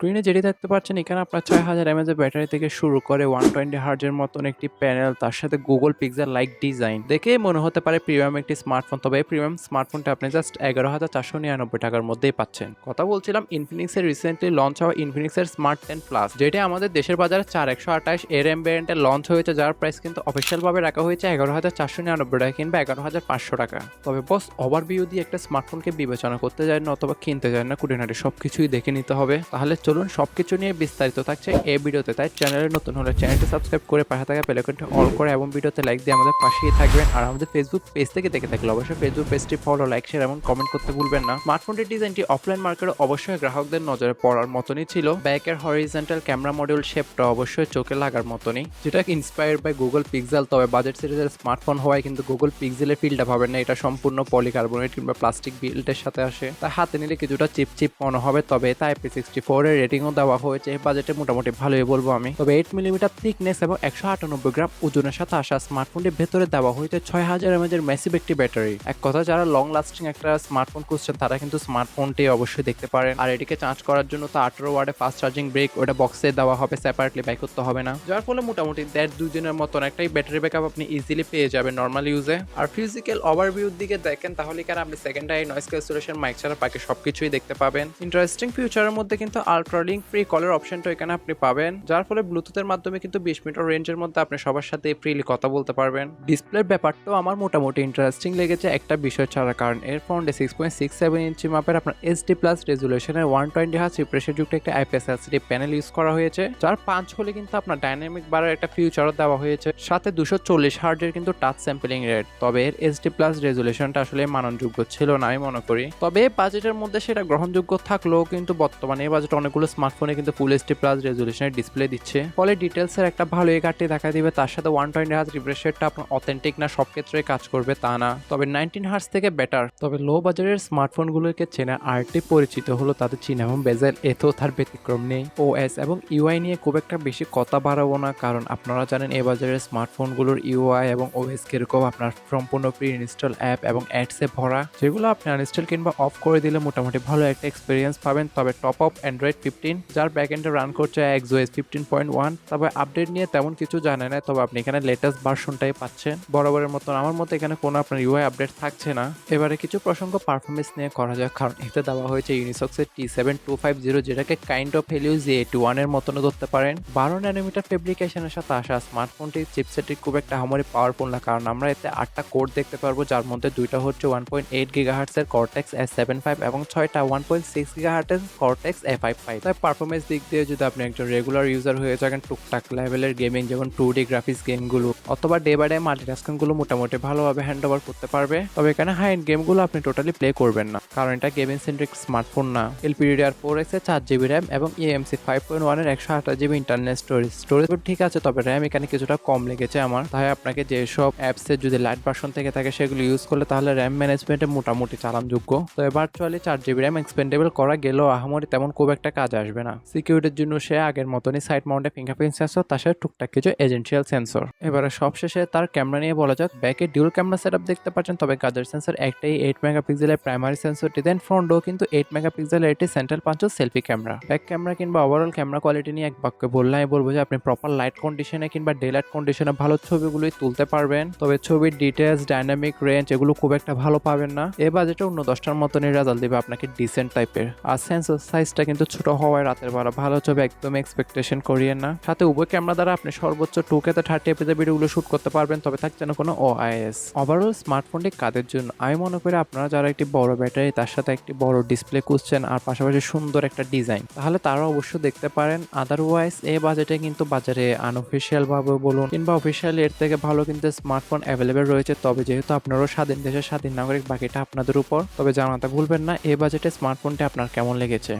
স্ক্রিনে যেটি দেখতে পাচ্ছেন এখানে আপনার 6000 এমএএচ ব্যাটারি থেকে শুরু করে 120 হার্জের মতন একটি প্যানেল, তার সাথে গুগল পিক্সেল লাইক ডিজাইন দেখে মনে হতে পারে প্রিমিয়াম একটি স্মার্টফোন। তবে এই প্রিমিয়াম স্মার্টফোনটা আপনি জাস্ট 11,499 টাকার মধ্যেই পাচ্ছেন। কথা বলছিলাম ইনফিনিক্সের রিসেন্টলি লঞ্চ হওয়া ইনফিনিক্সের স্মার্ট 10 প্লাস, যেটি আমাদের দেশের বাজারে 4128 এর এম ভ্যারিয়েন্টে লঞ্চ হয়েছে, যার প্রাইস কিন্তু অফিসিয়াল ভাবে রাখা হয়েছে 11,499 টাকা কিংবা 11,500 টাকা। তবে বস ওভারভিউ দিয়ে একটা স্মার্টফোনকে বিবেচনা করতে যায় না অথবা কিনতে যায় না, খুঁটিনাটি সবকিছুই দেখে নিতে হবে। তাহলে চলুন সবকিছু নিয়ে বিস্তারিত থাকছে এই ভিডিওতে। তাই চ্যানেলে নতুন হলে চ্যানেলটি সাবস্ক্রাইব করে পাশে থাকা বেল আইকনটি অল করে এবং ভিডিওতে লাইক দিয়ে আমাদের পাশেই থাকবেন। আর আমাদের ফেসবুক পেজ থেকে দেখে থাকলে অবশ্যই ফেসবুক পেজটি ফলো, লাইক, শেয়ার এবং কমেন্ট করতে ভুলবেন না। স্মার্টফোনটির ডিজাইনটি অফলাইন মার্কেটে অবশ্যই গ্রাহকদের নজরে পড়ার মতনই ছিল। ব্যাকের হরিজন্টাল ক্যামেরা মডিউল শেপটা অবশ্যই চোখে লাগার মতনই, যেটা ইন্সপায়ার্ড বাই গুগল পিক্সেল। তবে বাজেট সিরিজের স্মার্টফোন হওয়ায় কিন্তু গুগল পিক্সেলের ফিলটা পাবেন না, এটা সম্পূর্ণ পলিকার্বনেট কিংবা প্লাস্টিক বিল্ডের সাথে আসে। তাই হাতে নিলে কিছুটা চিপ মনে হবে। তবে তাই IP64 এর রেটিংও দেওয়া হয়েছে, বাজেটে মোটামুটি ভালোই বলবো আমি। তবে 8mm থিকনেস এবং 198 গ্রাম ওজনের সাথে আসা স্মার্টফোনটির ভেতরে দেওয়া হয়েছে 6000 mAh এর ম্যাসিভ একটি ব্যাটারি। এক কথা যারা লং লাস্টিং একটা স্মার্টফোন খুঁজছেন তারা কিন্তু স্মার্টফোনটি অবশ্যই দেখতে পারেন। আর এটিকে চার্জ করার জন্য তো 18 ওয়াটের ফাস্ট চার্জিং ব্রেক ওটা বক্সে দেওয়া হবে, সেপারেটলি বাই করতে হবে না, যার ফলে মোটামুটি 1.5-2 দিনের মতন একটাই ব্যাটারি ব্যাকআপ আপনি ইজিলি পেয়ে যাবেন নর্মাল ইউজে। আর ফিজিক্যাল ওভারভিউর দিকে দেখেন তাহলে কারণ আপনি সেকেন্ডারি নয়েজ ক্যান্সেলেশন মাইক ছাড়া বাকি সবকিছুই দেখতে পাবেন। ইন্টারেস্টিং ফিউচারের মধ্যে কিন্তু আলট্রা লিঙ্ক ফ্রি কলের অপশনটা এখানে আপনি পাবেন, যার ফলে ব্লুটুথের মাধ্যমে কিন্তু 20 মিটার রেঞ্জের মধ্যে আপনি সবার সাথে ফ্রিলি কথা বলতে পারবেন। ডিসপ্লের ব্যাপারটাও আমার মোটামুটি ইন্টারেস্টিং লেগেছে একটা বিষয় ছাড়া, কারণ এর ফ্রন্টে 6.67 ইঞ্চি মাপের আপনার HD+ রেজুলেশনের 120 হার্জ রিফ্রেশের যুক্ত একটা IPS LCD প্যানেল ইউজ করা হয়েছে, যার পাঁচ হলে কিন্তু আপনার ডাইনামিক বারের একটা ফিউচারও দেওয়া হয়েছে, সাথে 240 হার্জের কিন্তু টাচ স্যাম্পলিং রেট। তবে এর HD+ রেজুলেশনটা আসলে মাননযোগ্য ছিল না আমি মনে করি। তবে বাজেটের মধ্যে সেটা গ্রহণযোগ্য থাকলেও কিন্তু বর্তমানে এই বাজেটে অনেকগুলো স্মার্টফোনে কিন্তু ফুল HD+ রেজুলেশনের ডিসপ্লে দিচ্ছে, ফলে ডিটেলসের একটা ভালো ঘাটতি দেখা দিবে। তার সাথে 120 হার্জ রিফ্রেশ রেটটা আপনার অথেন্টিক না সব ক্ষেত্রে কাজ করবে তা না, তবে 19 হার্জ থেকে বেটার। তবে লো বাজারের স্মার্টফোনগুলোকে চেনা আরেকটি পরিচিত হলো তাদের চীন এবং বেজেল, এতেও তার ব্যতিক্রম নেই। OS এবং UI নিয়ে খুব একটা বেশি কথা বাড়াবো না, কারণ আপনারা জানেন এই বাজারের স্মার্টফোনগুলোর UI এবং OS কিরকম, আপনার সম্পূর্ণ প্রি ইনস্টল অ্যাপ এবং অ্যাডসে ভরা, যেগুলো আপনি আনইনস্টল কিংবা অফ করে দিলে মোটামুটি ভালো একটা এক্সপিরিয়েন্স পাবেন। তবে টপ অফ অ্যান্ড্রয়েড 15 যার ব্যাকএন্ডে রান করছে XOS 15.1। তবে আপডেট নিয়ে তেমন কিছু জানে না, তবে আপনি এখানে লেটেস্ট ভার্সনটাই পাচ্ছেন বরাবরের মতন। আমার মতে এখানে কোনো আপনার UI আপডেট থাকছে না। এবারে কিছু প্রসঙ্গ পারফরমেন্স নিয়ে করা যাক, কারণ এতে দেওয়া হয়েছে ইউনিসক্সের T7250, যেটাকে কাইন্ড অফ হেলিও Z81 এর মতনও ধরতে পারেন। 12 ন্যানোমিটার ফেব্রিকেশনের সাথে আসা স্মার্টফোনটির চিপসেটটি খুব একটা আমারই পাওয়ারফুল না, কারণ আমরা এতে 8টা কোর দেখতে পারবো, যার মধ্যে 2টা হচ্ছে 1.8 GHz এর Cortex S75 এবং 6টা 1.6 GHz এর Cortex A55। তাই পারফরমেন্স দিক দিয়ে যদি আপনি একজন রেগুলার ইউজার হয়ে থাকেন, টুকটাক লেভেলের গেমিং যেমন 2D গ্রাফিক্স গেমগুলো অথবা ডে বাই ডে মাল্টিটাস্কিংগুলো মোটামুটি ভালোভাবে হ্যান্ড ওভার করতে পারবে। তবে এখানে হাই এন্ড গেমগুলো আপনি টোটালি প্লে করবেন না, কারণ এটা গেমিং সেন্ট্রিক স্মার্টফোন না। LPDDR4X এর 4GB র্যাম এবং eMMC 5.1 এর 128GB ইন্টারনাল স্টোরেজ ঠিক আছে, তবে র্যাম এখানে কিছুটা কম লেগেছে আমার। তাই আপনাকে যেসব অ্যাপসের যদি লাইট ভার্সন থেকে থাকে সেগুলো ইউজ করলে তাহলে র্যাম ম্যানেজমেন্টে মোটামুটি চালানযোগ্য। তবে ভার্চুয়ালি 4GB র্যাম এক্সপেন্ডেবল করা গেলেও আহামরি তেমন খুব একটা কাজ আসবে না। সিকিউরিটির জন্য সে আগের মতনই সাইড মাউন্টে ফিঙ্গারপ্রিন্ট সেন্সর, তার সাথে টুকটাক কিছু এজেন্সিয়াল সেন্সর। এবারে সবশেষে তার ক্যামেরা নিয়ে বলা যাক। ব্যাকে ডিউল ক্যামেরা সেটআপ দেখতে পাচ্ছেন, তবে গাজার সেন্সর একটাই 8 মেগাপিক্সেলের প্রাইমারি সেন্সরটি, দেন ফ্রন্টও কিন্তু 8 মেগাপিক্সেলের একটি central punch selfie camera. Back camera কিংবা ওভারঅল ক্যামেরা কোয়ালিটি নিয়ে এক বাক্যে বললে আমি বলবো যে আপনি প্রপার লাইট কন্ডিশনে কিংবা ডে লাইট কন্ডিশনে ভালো ছবিগুলোই তুলতে পারবেন। তবে ছবির ডিটেলস, ডাইনামিক রেঞ্জ এগুলো খুব একটা ভালো পাবেন না। এই বাজেটে অন্য 10টার মতনই রেজাল্ট দিবে আপনাকে ডিসেন্ট টাইপের। আর সেন্সর সাইজটা কিন্তু ছোট হওয়ায় রাতের বেলা ভালো ছবি একদম এক্সপেকটেশন করিয়েন না। সাথে উভয় ক্যামেরা দ্বারা আপনি সর্বোচ্চ 2K তে 30 fps ভিডিওগুলো শুট করতে পারবেন, তবে থাকছে না কোনো OIS। ওভারঅল স্মার্টফোনটি কাদের জন্য আমি মনে করি আপনারা যারা একটি বড় ব্যাটারি তার সাথে একটি বড় ডিসপ্লে খুঁজছেন আর পাশাপাশি সুন্দর একটা ডিজাইন, তাহলে তারা অবশ্যই দেখতে পারেন। আদারওয়াইজ এই বাজেটে কিন্তু বাজারে আনঅফিসিয়াল ভাবে বলুন কিংবা অফিসিয়াল এর থেকে ভালো কিন্তু স্মার্টফোন অ্যাভেলেবেল রয়েছে। তবে যেহেতু আপনারও স্বাধীন দেশের স্বাধীন নাগরিক, বাকিটা আপনাদের উপর। তবে জানাতে ভুলবেন না এই বাজেটে স্মার্টফোনটি আপনার কেমন লেগেছে।